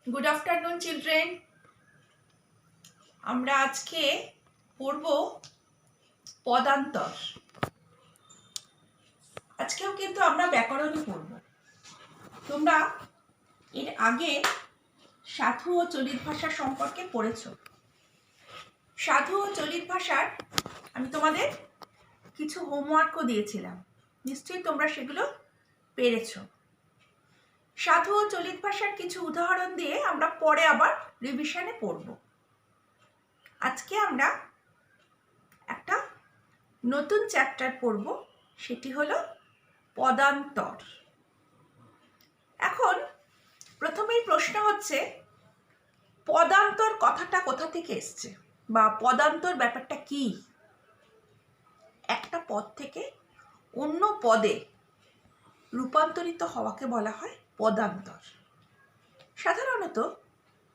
Good afternoon children. আমরা আজকে পড়ব পদান্তর। আজকেও কিন্তু আমরা ব্যাকরণই পড়ব। তোমরা এর আগে সাধু ও চলিত ভাষা সম্পর্কে পড়েছ। সাধু ও চলিত ভাষার আমি তোমাদের কিছু হোমওয়ার্কও দিয়েছিলাম, নিশ্চয়ই তোমরা সেগুলো পেরেছ। সাধু ও চলিত ভাষার কিছু উদাহরণ দিয়ে আমরা পরে আবার রিভিশনে পড়ব। আজকে আমরা একটা নতুন চ্যাপ্টার পড়ব, সেটি হলো পদান্তর। এখন প্রথমেই প্রশ্ন হচ্ছে, পদান্তর কথাটা কোথা থেকে এসছে বা পদান্তর ব্যাপারটা কি? একটা পদ থেকে অন্য পদে রূপান্তরিত হওয়াকে বলা হয় পদান্তর। সাধারণত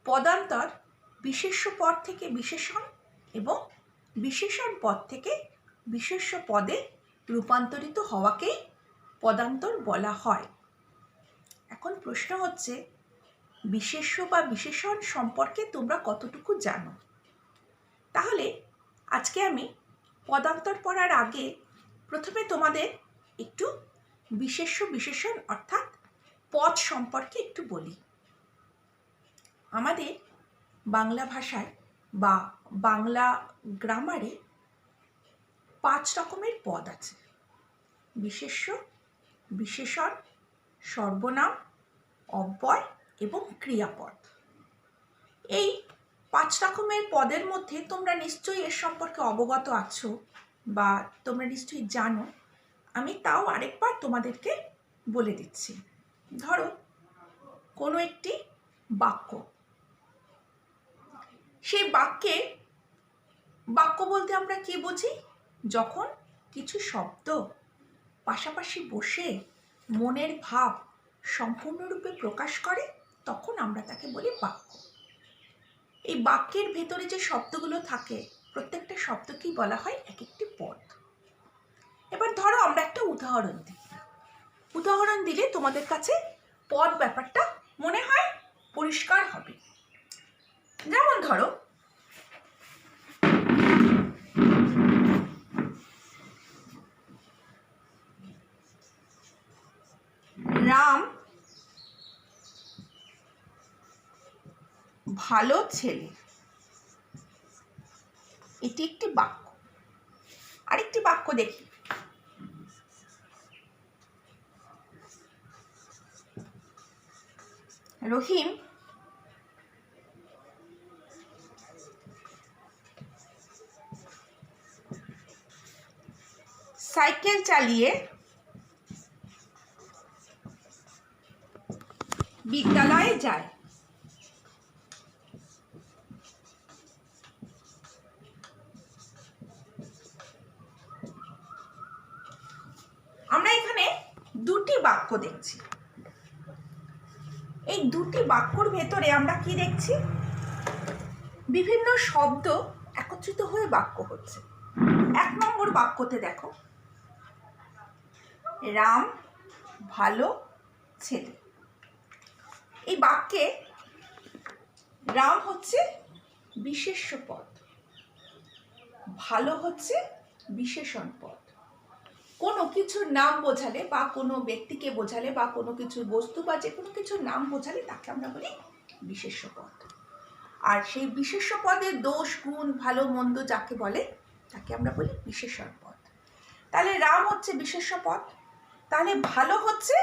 পদান্তর বিশেষ্য পদ থেকে বিশেষণ এবং বিশেষণ পদ থেকে বিশেষ্য পদে রূপান্তরিত হওয়াকেই পদান্তর বলা হয়। এখন প্রশ্ন হচ্ছে, বিশেষ্য বা বিশেষণ সম্পর্কে তোমরা কতটুকু জানো? তাহলে আজকে আমি পদান্তর পড়ার আগে প্রথমে তোমাদের একটু বিশেষ্য বিশেষণ অর্থাৎ পদ সম্পর্কে একটু বলি। আমাদের বাংলা ভাষায় বা বাংলা গ্রামারে 5 রকমের পদ আছে: বিশেষ্য, বিশেষণ, সর্বনাম, অব্যয় এবং ক্রিয়াপদ। এই 5 রকমের পদের মধ্যে তোমরা নিশ্চয়ই এর সম্পর্কে অবগত আছো বা তোমরা নিশ্চয়ই জানো। আমি তাও আরেকবার তোমাদেরকে বলে দিচ্ছি। ধরো কোনো একটি বাক্য, সেই বাক্য বলতে আমরা কি বুঝি? যখন কিছু শব্দ পাশাপাশি বসে মনের ভাব সম্পূর্ণরূপে প্রকাশ করে, তখন আমরা তাকে বলি বাক্য। এই বাক্যের ভেতরে যে শব্দগুলো থাকে, প্রত্যেকটা শব্দকেই বলা হয় এক একটি পদ। এবার ধরো আমরা একটা উদাহরণ দিই। উদাহরণ দিলে তোমাদের কাছে পদ ব্যাপারটা মনে হয় পরিষ্কার হবে। যেমন ধরো, রাম ভালো ছেলে, এটি একটি বাক্য। আরেকটি বাক্য দেখি, রহিম সাইকেল চালিয়ে বিদ্যালয়ে যায়। আমরা এখানে দুটি বাক্য দেখছি। এই দুটি বাক্যর ভেতরে আমরা কি দেখছি? বিভিন্ন শব্দ একত্রিত হয়ে বাক্য হচ্ছে। 1 নম্বর বাক্যতে দেখো, রাম ভালো ছেলে। এই বাক্যে রাম হচ্ছে বিশেষ্য পদ, ভালো হচ্ছে বিশেষণ পদ। কোনো কিছুর নাম বোঝালে বা কোনো ব্যক্তিকে বোঝালে বা কোনো কিছুর বস্তু বা যে কোনো কিছুর নাম বোঝালে তাকে আমরা বলি বিশেষ্য পদ। আর সেই বিশেষ্য পদের দোষ, গুণ, ভালো মন্দ যাকে বলে তাকে আমরা বলি বিশেষণ পদ। তাহলে রাম হচ্ছে বিশেষ্য পদ। তাহলে ভালো হচ্ছে,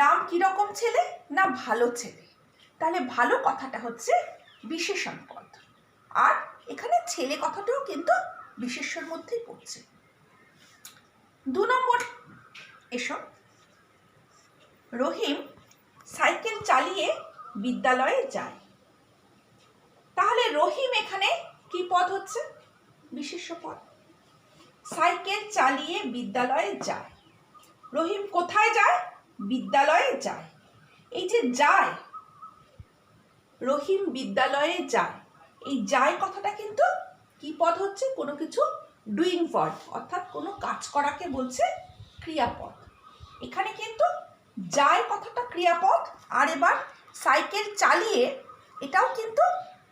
রাম কিরকম ছেলে? না ভালো ছেলে। তাহলে ভালো কথাটা হচ্ছে বিশেষণ পদ, আর এখানে ছেলে কথাটাও কিন্তু বিশেষ্যর মধ্যেই পড়ছে। 2 নম্বর এসো, রহিম সাইকেল চালিয়ে বিদ্যালয়ে যায়। তাহলে রহিম এখানে কি পদ হচ্ছে? বিশেষ্য পদ। সাইকেল চালিয়ে বিদ্যালয়ে যায়। রহিম কোথায় যায়? বিদ্যালয়ে যায়। এই যে যায়, রহিম বিদ্যালয়ে যায়, এই যায় কথাটা কিন্তু কি পদ হচ্ছে? কোনো কিছু ডুইং ভার্ব, অর্থাৎ কোনো কাজ করাকে বলছে ক্রিয়াপদ। এখানে কিন্তু যায় কথাটা ক্রিয়াপদ। আর এবার সাইকেল চালিয়ে, এটাও কিন্তু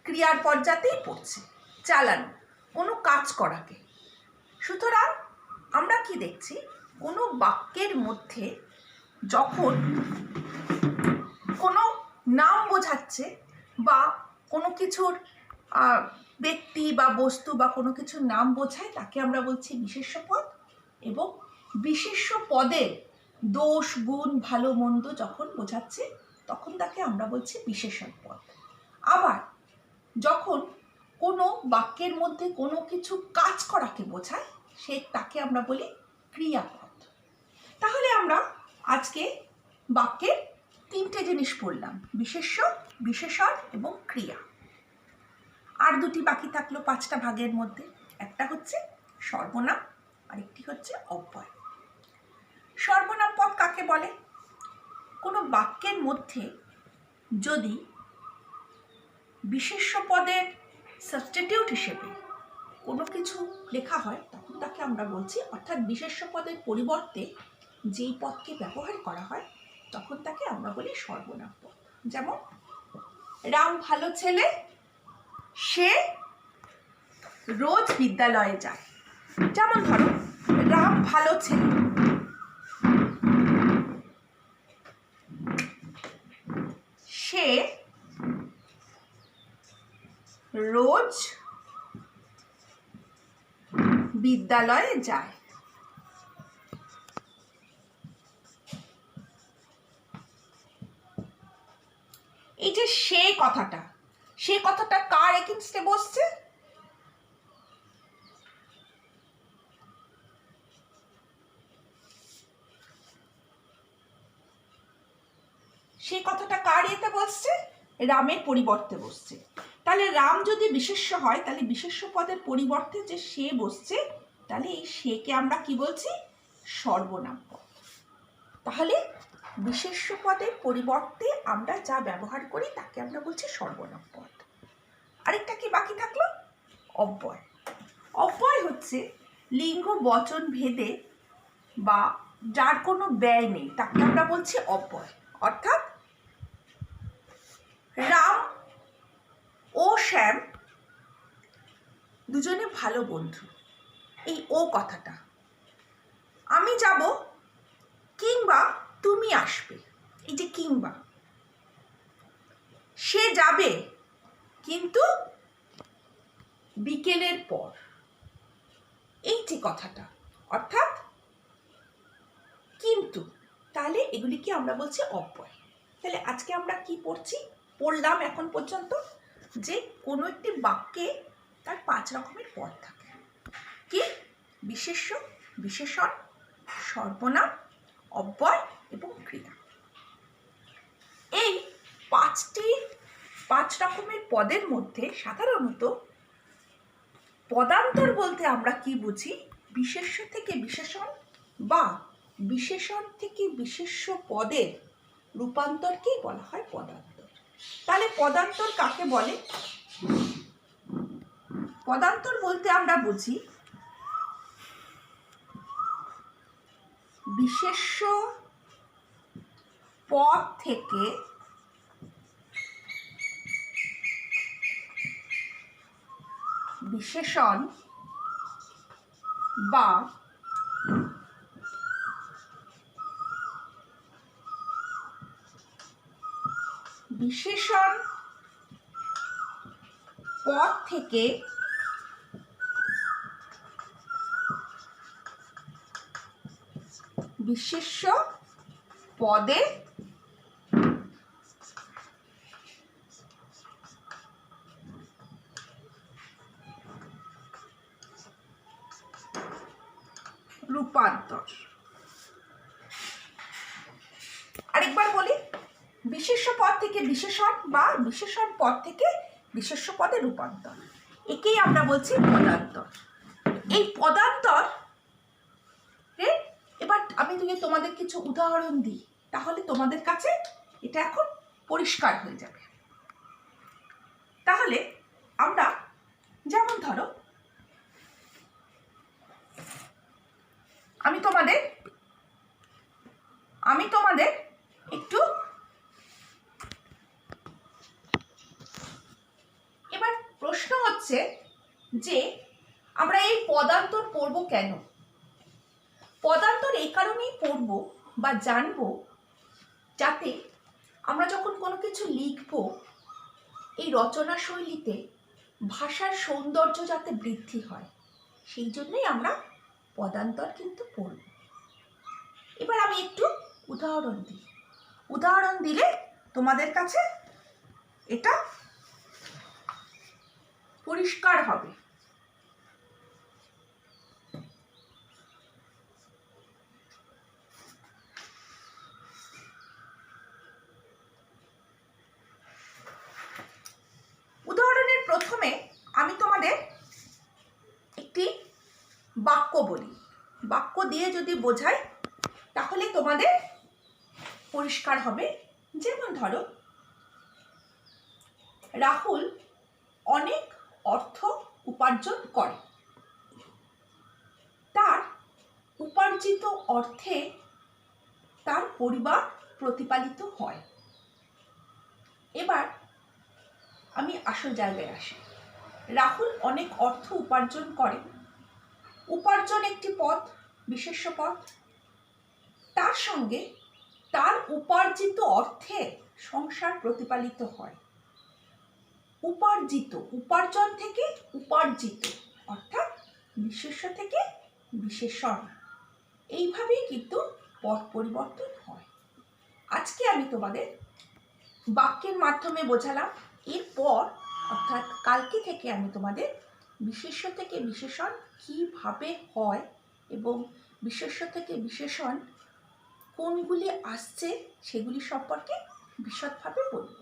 ক্রিয়ার পর্যাতেই পড়ছে, চালানো, কোনো কাজ করাকে। সুতরাং আমরা কি দেখছি, কোনো বাক্যের মধ্যে যখন কোনো নাম বোঝাচ্ছে বা কোনো কিছুর ব্যক্তি বা বস্তু বা কোনো কিছুর নাম বোঝায়, তাকে আমরা বলছি বিশেষ্য পদ। এবং বিশেষ্য পদের দোষ, গুণ, ভালো মন্দ যখন বোঝাচ্ছে, তখন তাকে আমরা বলছি বিশেষণ পদ। আবার যখন কোনো বাক্যের মধ্যে কোনো কিছু কাজ করাকে বোঝায়, তাকে আমরা বলি ক্রিয়াপদ। তাহলে আমরা আজকে বাক্যের 3টে জিনিস পড়লাম, বিশেষ্য, বিশেষণ এবং ক্রিয়া। আর 2টি বাকি থাকলো 5টা ভাগের মধ্যে। একটা হচ্ছে সর্বনাম, আরেকটি হচ্ছে অব্যয়। সর্বনাম পদ কাকে বলে? কোনো বাক্যের মধ্যে যদি বিশেষ্য পদের সাবস্টিটিউট হিসেবে কোনো কিছু লেখা হয়, তখন তাকে আমরা বলছি, অর্থাৎ বিশেষ্য পদের পরিবর্তে যেই পদকে ব্যবহার করা হয়, তখন তাকে আমরা বলি সর্বনাম পদ। যেমন রাম ভালো ছেলে, সে রোজ বিদ্যালয়ে যায়। যেমন ধরো, রাম ভালো ছেলে, সে রোজ বিদ্যালয়ে যায়। এই যে সে কথাটা কার এগেইনস্টে বসছে? সে কথাটা কার এতে বসছে? রামের পরিবর্তে বসছে। তাহলে রাম যদি বিশেষ্য হয়, তাহলে বিশেষ্য পদের পরিবর্তে যে সে বসছে, তাহলে এই সেকে আমরা কি বলছি? সর্বনাম পদ। তাহলে বিশেষ্য পদের পরিবর্তে আমরা যা ব্যবহার করি, তাকে আমরা বলছি সর্বনাম পদ। আরেকটা কি বাকি থাকলো? অব্যয়। অব্যয় হচ্ছে লিঙ্গ বচন ভেদে বা যার কোনো ব্যয় নেই, তাকে আমরা বলছি অব্যয়। অর্থাৎ রাম ও শ্যাম দুজনে ভালো বন্ধু। এই ও কথাটা, আমি যাব কিংবা তুমি আসবে, এই যে কিংবা, সে যাবে কিন্তু বিকেলের পর, এই যে কথাটা, অর্থাৎ কিন্তু। তাহলে এগুলিকে আমরা বলছি অব্যয়। তাহলে আজকে আমরা কি পড়লাম এখন পর্যন্ত, যে কোনো একটি বাক্যে তার 5 রকমের পদ থাকে। কি? বিশেষ্য, বিশেষণ, সর্বনাম, অব্যয় এবং ক্রিয়া। এই 5 রকমের পদের মধ্যে সাধারণত পদান্তর বলতে আমরা কি বুঝি? বিশেষ্য থেকে বিশেষণ বা বিশেষণ থেকে বিশেষ্য পদের রূপান্তরকেই বলা হয় পদান্তর। তাহলে পদান্তর কাকে বলে? পদান্তর বলতে আমরা বুঝি বিশেষ্য পদ থেকে বিশেষণ বা বিশেষণ পদ থেকে বিশেষ্য পদে রূপান্তর। আরেকবার বলি, বিশেষ্য পদ থেকে বিশেষণ বা বিশেষণ পদ থেকে বিশেষ্য পদে রূপান্তর, একেই আমরা বলছি পদান্তর। এই পদান্তর এবার আমি যদি তোমাদের কিছু উদাহরণ দিই, তাহলে তোমাদের কাছে এটা এখন পরিষ্কার হয়ে যাবে। তাহলে আমরা যেমন ধরো, আমি তোমাদের একটু হচ্ছে যে আমরা এই পদান্তর পড়ব কেন। পদান্তর এই কারণেই পড়ব বা জানব যাতে আমরা যখন কোনো কিছু লিখব এই রচনা শৈলীতে ভাষার সৌন্দর্য যাতে বৃদ্ধি হয়, সেই জন্যই আমরা পদান্তর কিন্তু পড়ব। এবার আমি একটু উদাহরণ দিই। উদাহরণ দিলে তোমাদের কাছে এটা পরিষ্কার হবে। উদাহরণের প্রথমে আমি তোমাদের একটি বাক্য বলি, বাক্য দিয়ে যদি বোঝাই তাহলে তোমাদের পরিষ্কার হবে। যেমন ধরো, রাহুল অনেক অর্থ উপার্জন করে, তার উপার্জিত অর্থে তার পরিবার প্রতিপালিত হয়। এবার আমি আসল জায়গায় আসি। রাহুল অনেক অর্থ উপার্জন করে, উপার্জন একটি পদ, বিশেষ্য পদ, তার সঙ্গে তার উপার্জিত অর্থে সংসার প্রতিপালিত হয়। উপার্জিত, উপার্জন থেকে উপার্জিত, অর্থাৎ বিশেষ্য থেকে বিশেষণ, এইভাবেই কিন্তু পদ পরিবর্তন হয়। আজকে আমি তোমাদের বাক্যের মাধ্যমে বোঝালাম। এরপর অর্থাৎ কালকে থেকে আমি তোমাদের বিশেষ্য থেকে বিশেষণ কিভাবে হয় এবং বিশেষ্য থেকে বিশেষণ কোনগুলি আসছে সেগুলি সম্পর্কে বিশদভাবে বলব।